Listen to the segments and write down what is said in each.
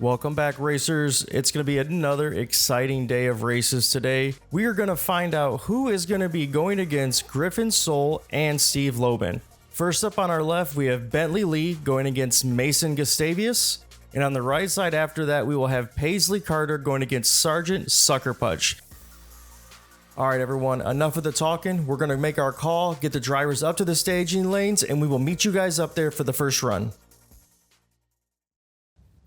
Welcome back, racers. It's going to be another exciting day of races today. We are going to find out who is going to be going against Griffin Soul and Steve Loban. First up on our left, we have Bentley Lee going against Mason Gustavius. And on the right side after that, we will have Paisley Carter going against Sergeant Sucker Punch. All right, everyone, enough of the talking. We're going to make our call, get the drivers up to the staging lanes, and we will meet you guys up there for the first run.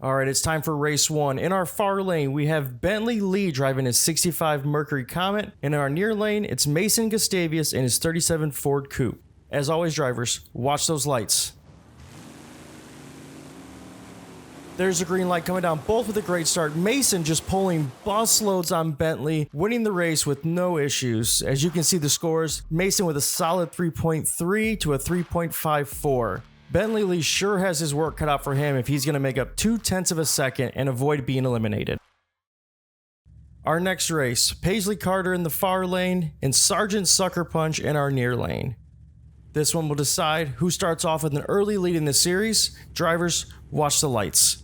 All right, it's time for race one. In our far lane, we have Bentley Lee driving his 65 Mercury Comet. And in our near lane, it's Mason Gustavius in his 37 Ford Coupe. As always, drivers, watch those lights. There's a green light coming down, both with a great start. Mason just pulling bus loads on Bentley, winning the race with no issues. As you can see the scores, Mason with a solid 3.3 to a 3.54. Bentley Lee sure has his work cut out for him if he's going to make up 0.2 of a second and avoid being eliminated. Our next race, Paisley Carter in the far lane and Sergeant Sucker Punch in our near lane. This one will decide who starts off with an early lead in the series. Drivers, watch the lights.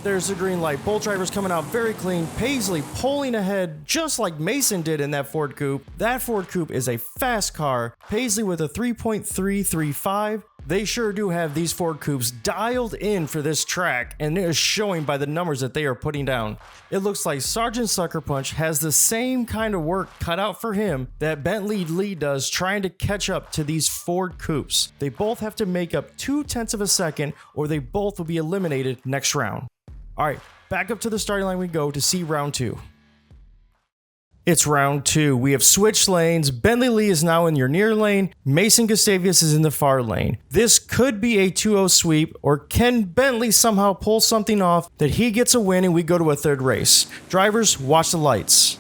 There's the green light. Both drivers coming out very clean. Paisley pulling ahead just like Mason did in that Ford Coupe. That Ford Coupe is a fast car. Paisley with a 3.335. They sure do have these Ford Coupes dialed in for this track, and it is showing by the numbers that they are putting down. It looks like Sergeant Sucker Punch has the same kind of work cut out for him that Bentley Lee does trying to catch up to these Ford Coupes. They both have to make up 0.2 of a second or they both will be eliminated next round. All right, back up to the starting line we go to see round two. It's round two. We have switched lanes. Bentley Lee is now in your near lane. Mason Gustavius is in the far lane. This could be a 2-0 sweep, or can Bentley somehow pull something off that he gets a win and we go to a third race? Drivers, watch the lights.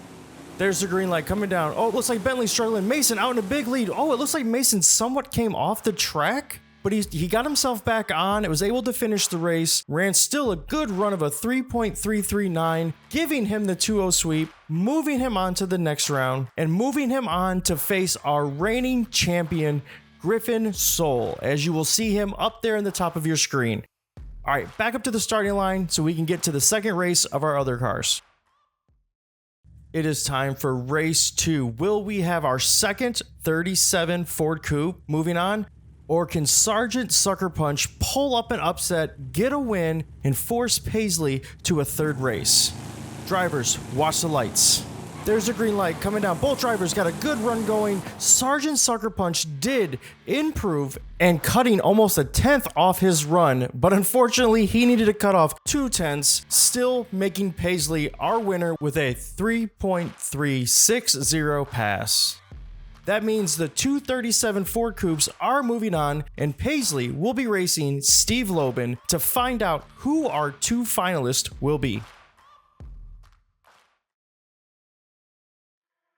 There's the green light coming down. Oh, it looks like Bentley's struggling. Mason out in a big lead. Oh, it looks like Mason somewhat came off the track. But he got himself back on. It was able to finish the race. Ran still a good run of a 3.339, giving him the 2-0 sweep, moving him on to the next round, and moving him on to face our reigning champion, Griffin Soul, as you will see him up there in the top of your screen. All right, back up to the starting line so we can get to the second race of our other cars. It is time for race two. Will we have our second 37 Ford Coupe moving on? Or can Sergeant Sucker Punch pull up an upset, get a win, and force Paisley to a third race? Drivers, watch the lights. There's a green light coming down. Both drivers got a good run going. Sergeant Sucker Punch did improve and cutting almost 1/10 off his run, but unfortunately he needed to cut off 0.2, still making Paisley our winner with a 3.360 pass. That means the 237 Ford Coupes are moving on, and Paisley will be racing Steve Loban to find out who our two finalists will be.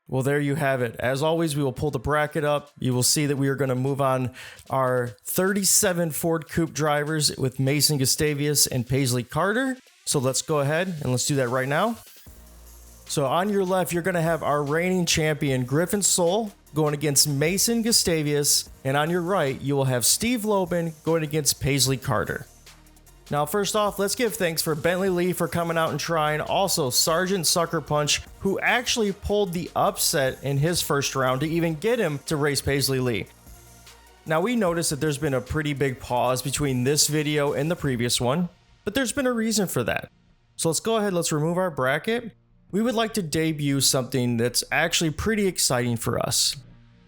Well, there you have it. As always, we will pull the bracket up. You will see that we are going to move on our 37 Ford Coupe drivers with Mason Gustavius and Paisley Carter. So let's go ahead and let's do that right now. So on your left, you're going to have our reigning champion, Griffin Soul, going against Mason Gustavius. And on your right, you will have Steve Loban going against Paisley Carter. Now, first off, let's give thanks for Bentley Lee for coming out and trying. Also, Sergeant Sucker Punch, who actually pulled the upset in his first round to even get him to race Paisley Lee. Now, we noticed that there's been a pretty big pause between this video and the previous one, but there's been a reason for that. So let's go ahead, let's remove our bracket. We would like to debut something that's actually pretty exciting for us.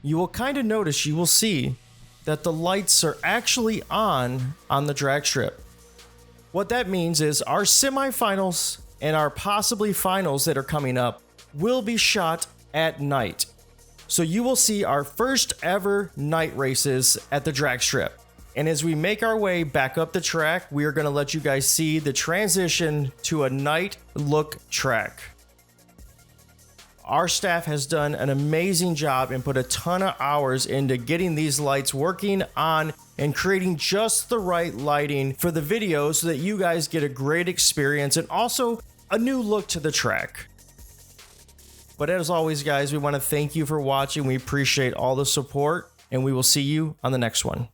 You will kind of notice, you will see that the lights are actually on the drag strip. What that means is our semifinals and our possibly finals that are coming up will be shot at night. So you will see our first ever night races at the drag strip. And as we make our way back up the track, we are going to let you guys see the transition to a night look track. Our staff has done an amazing job and put a ton of hours into getting these lights working on and creating just the right lighting for the video so that you guys get a great experience and also a new look to the track. But as always, guys, we want to thank you for watching. We appreciate all the support, and we will see you on the next one.